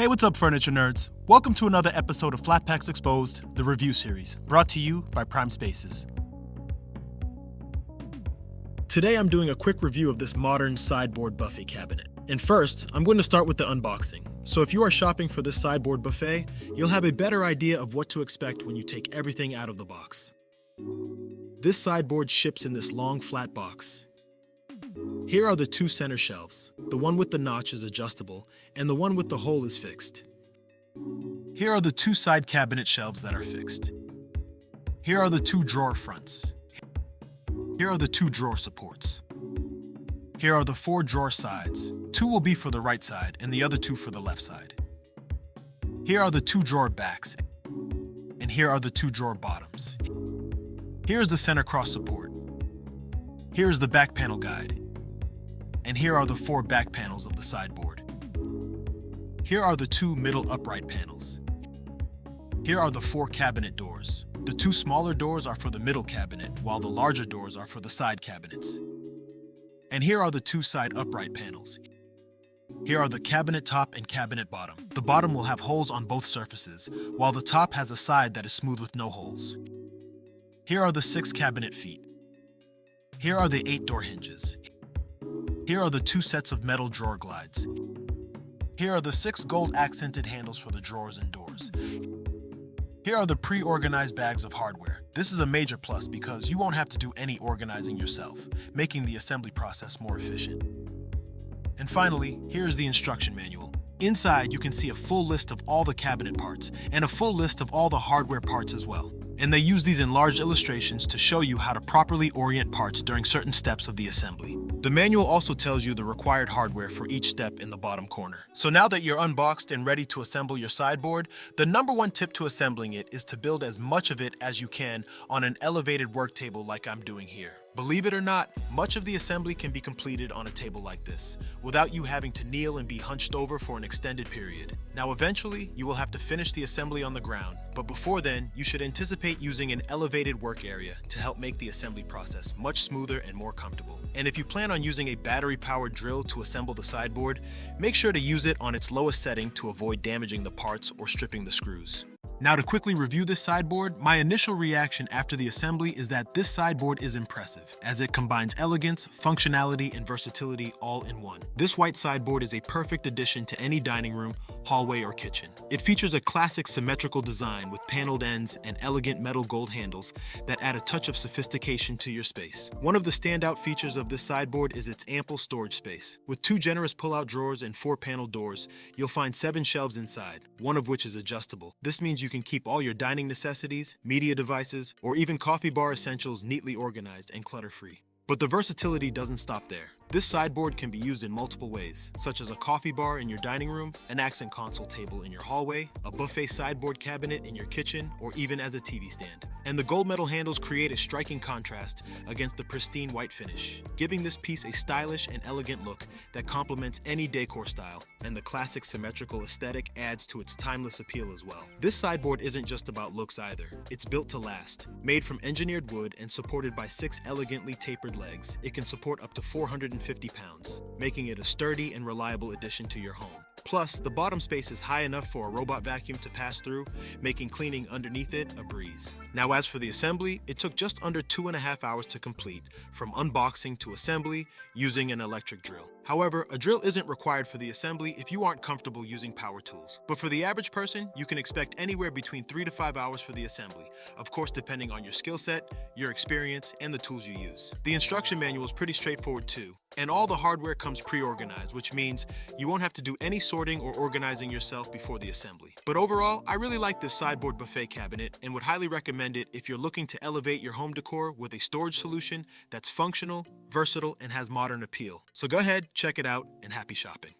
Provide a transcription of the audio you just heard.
Hey, what's up, furniture nerds? Welcome to another episode of Flat Packs Exposed, the review series, brought to you by Prime Spaces. Today I'm doing a quick review of this modern sideboard buffet cabinet. And first, I'm going to start with the unboxing. So if you are shopping for this sideboard buffet, you'll have a better idea of what to expect when you take everything out of the box. This sideboard ships in this long flat box. Here are the two center shelves. The one with the notch is adjustable, and the one with the hole is fixed. Here are the two side cabinet shelves that are fixed. Here are the two drawer fronts. Here are the two drawer supports. Here are the four drawer sides. Two will be for the right side, and the other two for the left side. Here are the two drawer backs, and here are the two drawer bottoms. Here is the center cross support. Here is the back panel guide. And here are the four back panels of the sideboard. Here are the two middle upright panels. Here are the four cabinet doors. The two smaller doors are for the middle cabinet, while the larger doors are for the side cabinets. And here are the two side upright panels. Here are the cabinet top and cabinet bottom. The bottom will have holes on both surfaces, while the top has a side that is smooth with no holes. Here are the 6 cabinet feet. Here are the 8 door hinges. Here are the 2 sets of metal drawer glides. Here are the 6 gold accented handles for the drawers and doors. Here are the pre-organized bags of hardware. This is a major plus because you won't have to do any organizing yourself, making the assembly process more efficient. And finally, here is the instruction manual. Inside, you can see a full list of all the cabinet parts and a full list of all the hardware parts as well. And they use these enlarged illustrations to show you how to properly orient parts during certain steps of the assembly. The manual also tells you the required hardware for each step in the bottom corner. So now that you're unboxed and ready to assemble your sideboard, the number one tip to assembling it is to build as much of it as you can on an elevated work table like I'm doing here. Believe it or not, much of the assembly can be completed on a table like this, without you having to kneel and be hunched over for an extended period. Now eventually, you will have to finish the assembly on the ground, but before then, you should anticipate using an elevated work area to help make the assembly process much smoother and more comfortable. And if you plan on using a battery-powered drill to assemble the sideboard, make sure to use it on its lowest setting to avoid damaging the parts or stripping the screws. Now to quickly review this sideboard, my initial reaction after the assembly is that this sideboard is impressive, as it combines elegance, functionality, and versatility all in one. This white sideboard is a perfect addition to any dining room, hallway, or kitchen. It features a classic symmetrical design with paneled ends and elegant metal gold handles that add a touch of sophistication to your space. One of the standout features of this sideboard is its ample storage space. With 2 generous pull-out drawers and 4 panel doors, you'll find 7 shelves inside, one of which is adjustable. This means you can keep all your dining necessities, media devices, or even coffee bar essentials neatly organized and clutter-free. But the versatility doesn't stop there. This sideboard can be used in multiple ways, such as a coffee bar in your dining room, an accent console table in your hallway, a buffet sideboard cabinet in your kitchen, or even as a TV stand. And the gold metal handles create a striking contrast against the pristine white finish, giving this piece a stylish and elegant look that complements any decor style, and the classic symmetrical aesthetic adds to its timeless appeal as well. This sideboard isn't just about looks either. It's built to last. Made from engineered wood and supported by 6 elegantly tapered legs, it can support up to 450 pounds, making it a sturdy and reliable addition to your home. Plus, the bottom space is high enough for a robot vacuum to pass through, making cleaning underneath it a breeze. Now as for the assembly, it took just under 2.5 hours to complete, from unboxing to assembly, using an electric drill. However, a drill isn't required for the assembly if you aren't comfortable using power tools. But for the average person, you can expect anywhere between 3 to 5 hours for the assembly, of course depending on your skill set, your experience, and the tools you use. The instruction manual is pretty straightforward too, and all the hardware comes pre-organized, which means you won't have to do any sorting or organizing yourself before the assembly. But overall, I really like this sideboard buffet cabinet and would highly recommend it if you're looking to elevate your home decor with a storage solution that's functional, versatile, and has modern appeal. So go ahead, check it out, and happy shopping.